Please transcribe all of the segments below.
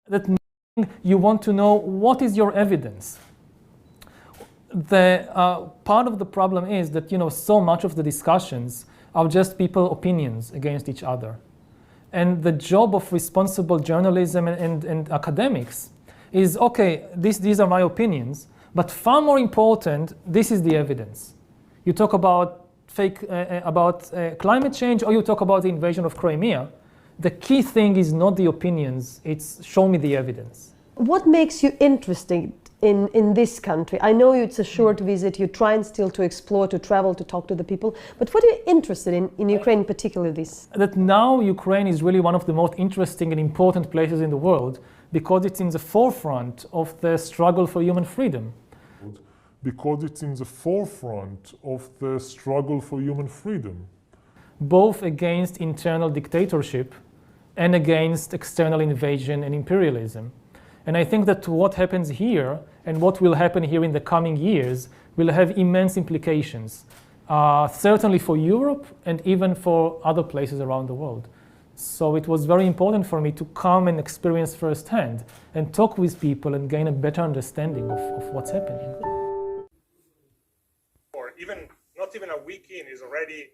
That means you want to know what is your evidence. The part of the problem is that so much of the discussions are just people's opinions against each other. And the job of responsible journalism and academics is, okay, these are my opinions, but far more important, this is the evidence. You talk about climate change, or you talk about the invasion of Crimea. The key thing is not the opinions, it's show me the evidence. What makes you interesting in this country? I know it's a short visit, you're trying still to explore, to travel, to talk to the people, but what are you interested in Ukraine, particularly this? That now Ukraine is really one of the most interesting and important places in the world because it's in the forefront of the struggle for human freedom. Because it's in the forefront of the struggle for human freedom. Both against internal dictatorship and against external invasion and imperialism. And I think that what happens here and what will happen here in the coming years will have immense implications, certainly for Europe and even for other places around the world. So it was very important for me to come and experience firsthand and talk with people and gain a better understanding of what's happening. Or not even a week in is already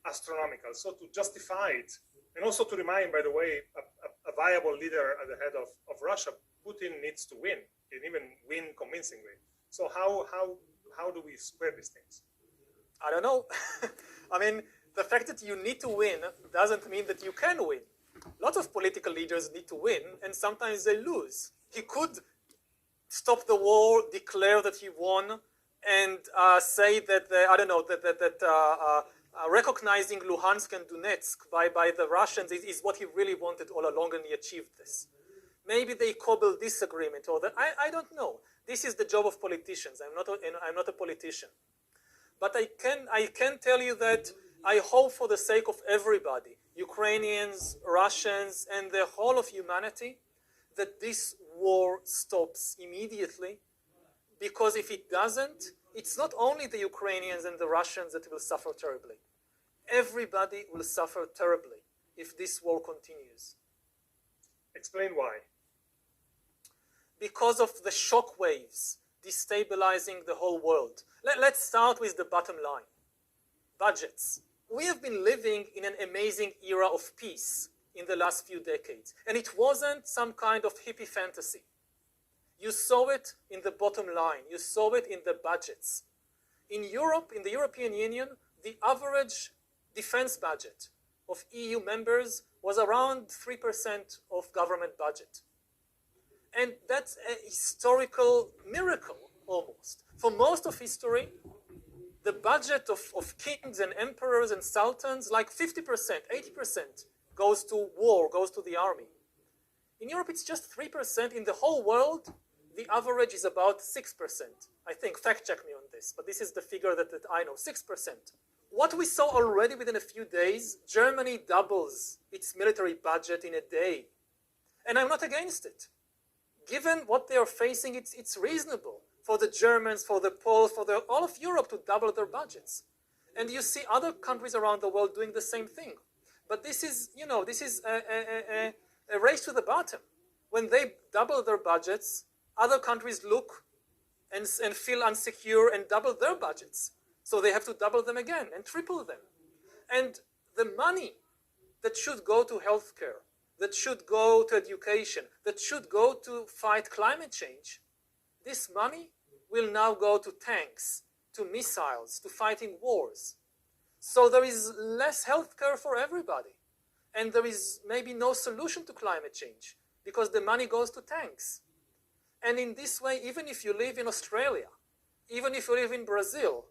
astronomical. So to justify it, and also to remind, by the way, a viable leader at the head of Russia, Putin needs to win, and even win convincingly. So how do we square these things? I don't know. I mean, the fact that you need to win doesn't mean that you can win. Lots of political leaders need to win, and sometimes they lose. He could stop the war, declare that he won, and say that recognizing Luhansk and Donetsk by the Russians is what he really wanted all along, and he achieved this. Maybe they cobble this agreement or that. I don't know. This is the job of politicians. I'm not a politician. But I can tell you that I hope for the sake of everybody, Ukrainians, Russians, and the whole of humanity, that this war stops immediately. Because if it doesn't, it's not only the Ukrainians and the Russians that will suffer terribly. Everybody will suffer terribly if this war continues. Explain why. Because of the shock waves destabilizing the whole world. Let's start with the bottom line. Budgets. We have been living in an amazing era of peace in the last few decades. And it wasn't some kind of hippie fantasy. You saw it in the bottom line. You saw it in the budgets. In Europe, in the European Union, the average defense budget of EU members was around 3% of government budget. And that's a historical miracle, almost. For most of history, the budget of kings and emperors and sultans, like 50%, 80%, goes to war, goes to the army. In Europe, it's just 3%. In the whole world, the average is about 6%. I think, fact check me on this, but this is the figure that I know, 6%. What we saw already within a few days, Germany doubles its military budget in a day. And I'm not against it. Given what they are facing, it's reasonable for the Germans, for the Poles, for all of Europe to double their budgets. And you see other countries around the world doing the same thing. But this is, a race to the bottom. When they double their budgets, other countries look and feel insecure and double their budgets. So they have to double them again and triple them. And the money that should go to healthcare, that should go to education, that should go to fight climate change, this money will now go to tanks, to missiles, to fighting wars. So there is less healthcare for everybody. And there is maybe no solution to climate change because the money goes to tanks. And in this way, even if you live in Australia, even if you live in Brazil,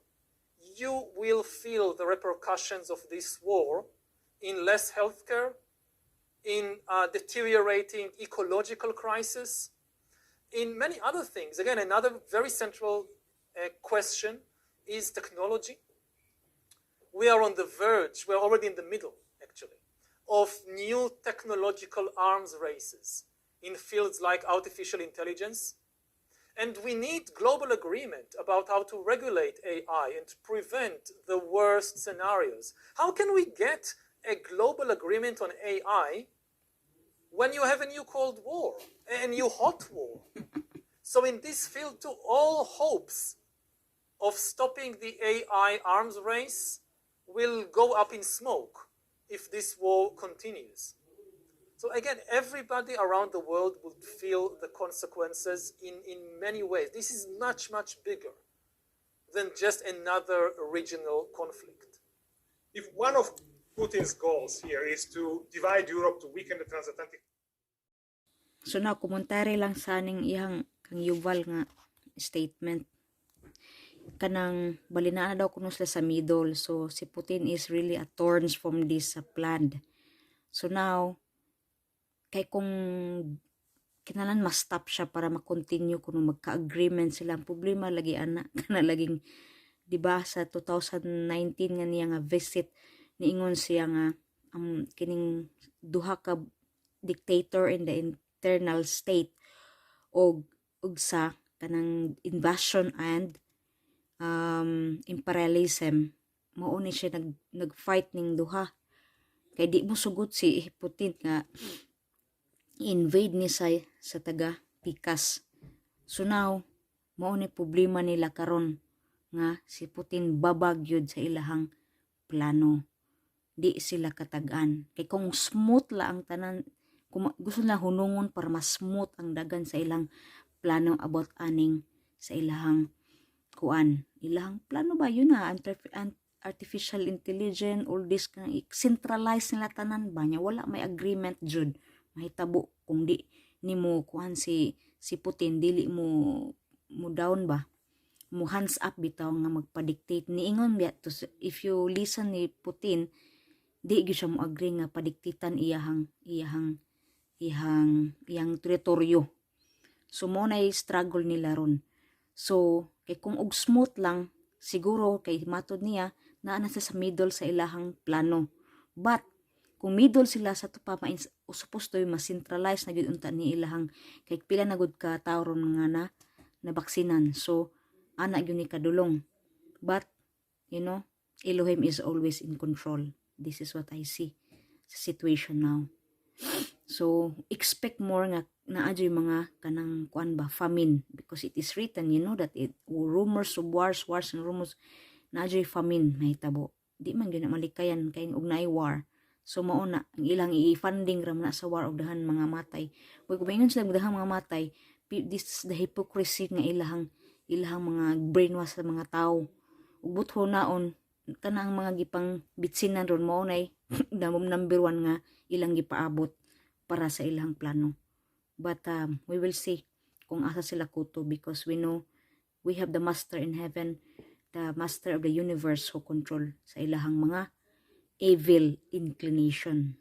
you will feel the repercussions of this war in less healthcare, in deteriorating ecological crisis, in many other things. Again, another very central question is technology. We are on the verge, we're already in the middle, actually, of new technological arms races in fields like artificial intelligence. And we need global agreement about how to regulate AI and to prevent the worst scenarios. How can we get a global agreement on AI when you have a new Cold War? a new hot war. So in this field too, all hopes of stopping the AI arms race will go up in smoke if this war continues. So again, everybody around the world would feel the consequences in many ways. This is much, much bigger than just another regional conflict. If one of Putin's goals here is to divide Europe to weaken the transatlantic. So now, komentary lang sa ning iyang kang Yuval nga statement. Kanang balinaan na daw kuno sila sa middle. So si Putin is really a thorns from this plan. So now, kay kung kinalan ma-stop siya para ma-continue kung magka-agreement sila. Ang problema lagi ana kana laging di ba sa 2019 nga niya nga visit niingon siya nga kining duha ka dictator in the internal state og sa kanang invasion and imperialism mao ni siya nag-fight ning duha kay di mo sugot si Putin nga invade ni sa taga Pikas. So now mao ni problema nila karon nga si Putin babagyod sa ilahang plano. Di sila katagan. Kay kung smooth la ang tanan, kung gusto nila hunungon para mas smooth ang dagan sa ilang plano about aning sa ilahang kuan. Ilahang plano ba yun na? Artificial intelligence, all this, centralize nila tanan ba niya? Wala may agreement jud. Mahitabo kung di ni mo kuan si Putin, dili mo down ba? Mo hands up bitaw nga magpa-dictate niingon biya to if you listen ni Putin di gyud siya mo agree nga padiktitan iyang teritoryo. So mo na struggle nila ron. So kay kung og smooth lang siguro kay matod niya naa na sa middle sa ilahang plano. But kung middle sila sa tupa supposed to mas centralize na gyud unta ni ilahang kay pila na gud ka tawo ron nga na baksinan. So ana yun ni kadulong. But, you know, Elohim is always in control. This is what I see sa situation now. So, expect more nga naadyo mga kanang kuan ba, famine. Because it is written, you know, that rumors of wars and rumors, naadyo famine, mahitabo. Di man yun na malikayan kayong ugnay war. So, mauna, ang ilang i-funding ram na sa war og dahan mga matay. Kung kumaingon sila dahan mga matay, this is the hypocrisy nga ilahang mga brainwash sa mga tao. Ubot ho naon kanang mga gipang bitsinan ron mao nay number 1 nga ilang gipaabot para sa ilang plano. But we will see kung asa sila kuto because we know we have the master in heaven, the master of the universe who control sa ilahang mga evil inclination.